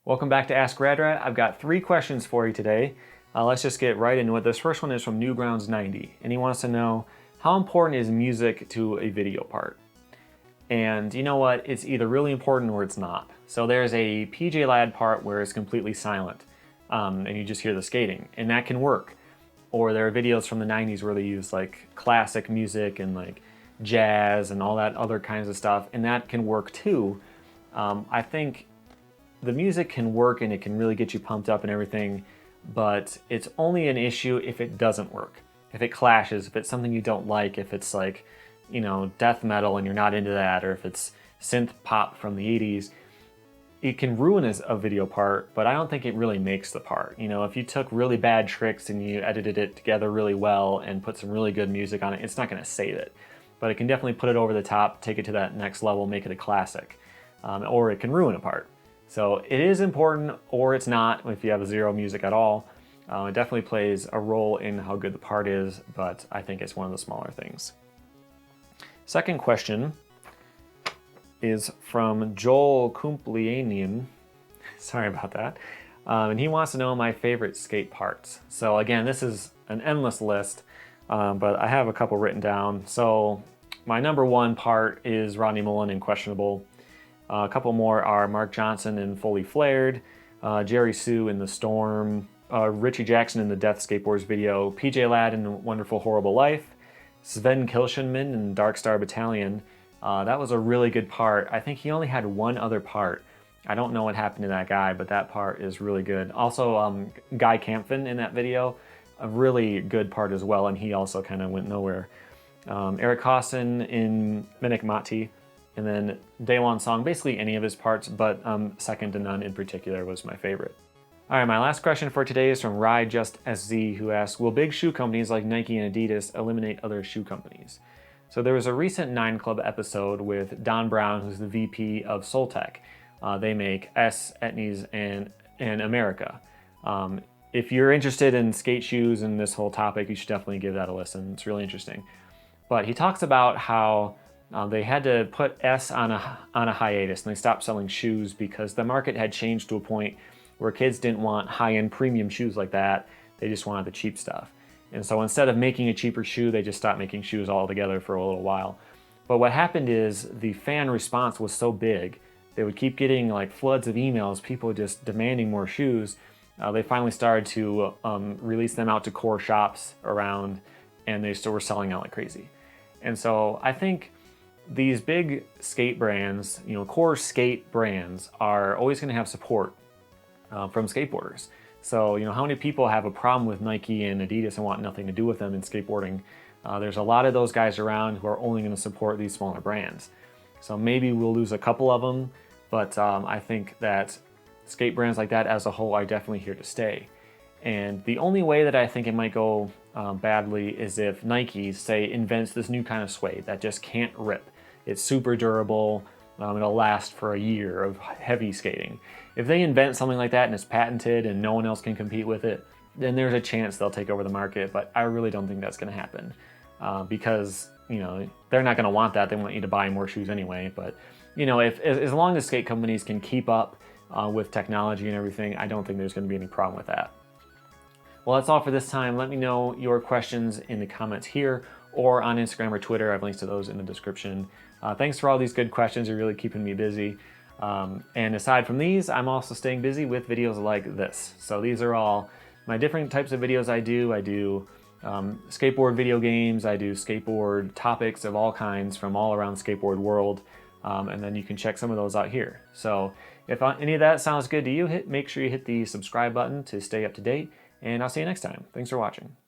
Welcome back to Ask Rad Rat. I've got 3 questions for you today. Let's just get right into it. This first one is from Newgrounds90, and he wants to know, how important is music to a video part? And you know what? It's either really important or it's not. So there's a PJ Ladd part where it's completely silent, and you just hear the skating, and that can work. Or there are videos from the 90s where they use like classic music and like jazz and all that other kinds of stuff, and that can work too. I think the music can work and it can really get you pumped up and everything, but it's only an issue if it doesn't work. If it clashes, if it's something you don't like, if it's like, you know, death metal and you're not into that, or if it's synth pop from the 80s, it can ruin a video part, but I don't think it really makes the part. You know, if you took really bad tricks and you edited it together really well and put some really good music on it, it's not gonna save it. But it can definitely put it over the top, take it to that next level, make it a classic. Or it can ruin a part. So it is important, or it's not if you have zero music at all. It definitely plays a role in how good the part is, but I think it's one of the smaller things. Second question is from Joel Kumplianian. Sorry about that. And he wants to know my favorite skate parts. So again, this is an endless list, but I have a couple written down. So my number 1 part is Rodney Mullen in Questionable. A couple more are Mark Johnson in Fully Flared, Jerry Sue in The Storm, Richie Jackson in the Death Skateboards video, PJ Ladd in Wonderful Horrible Life, Sven Kilchennman in Dark Star Battalion. That was a really good part. I think he only had one other part. I don't know what happened to that guy, but that part is really good. Also, Guy Campfin in that video, a really good part as well, and he also kind of went nowhere. Eric Hawson in Minik Mati, and then Daewon Song, basically any of his parts, but Second to None in particular was my favorite. All right, my last question for today is from RyJustSZ, who asks, will big shoe companies like Nike and Adidas eliminate other shoe companies? So there was a recent 9 Club episode with Don Brown, who's the VP of Soltech. They make S, Etnies, and America. If you're interested in skate shoes and this whole topic, you should definitely give that a listen. It's really interesting. But he talks about how they had to put S on a hiatus, and they stopped selling shoes because the market had changed to a point where kids didn't want high-end premium shoes like that. They just wanted the cheap stuff. And so instead of making a cheaper shoe, they just stopped making shoes altogether for a little while. But what happened is the fan response was so big, they would keep getting like floods of emails, people just demanding more shoes. They finally started to release them out to core shops around, and they still were selling out like crazy. And so I think these big skate brands, you know, core skate brands, are always going to have support from skateboarders. So, you know, how many people have a problem with Nike and Adidas and want nothing to do with them in skateboarding? There's a lot of those guys around who are only going to support these smaller brands. So maybe we'll lose a couple of them, but I think that skate brands like that as a whole are definitely here to stay. And the only way that I think it might go badly is if Nike, say, invents this new kind of suede that just can't rip. It's super durable. It'll last for a year of heavy skating. If they invent something like that and it's patented and no one else can compete with it, then there's a chance they'll take over the market, but I really don't think that's going to happen because, you know, they're not going to want that. They want you to buy more shoes anyway. But, you know, as long as skate companies can keep up with technology and everything, I don't think there's going to be any problem with that. Well, that's all for this time. Let me know your questions in the comments here or on Instagram or Twitter. I have links to those in the description. Thanks for all these good questions. You're really keeping me busy. And aside from these, I'm also staying busy with videos like this. So these are all my different types of videos I do. I do skateboard video games. I do skateboard topics of all kinds from all around the skateboard world. And then you can check some of those out here. So if any of that sounds good to you, make sure you hit the subscribe button to stay up to date. And I'll see you next time. Thanks for watching.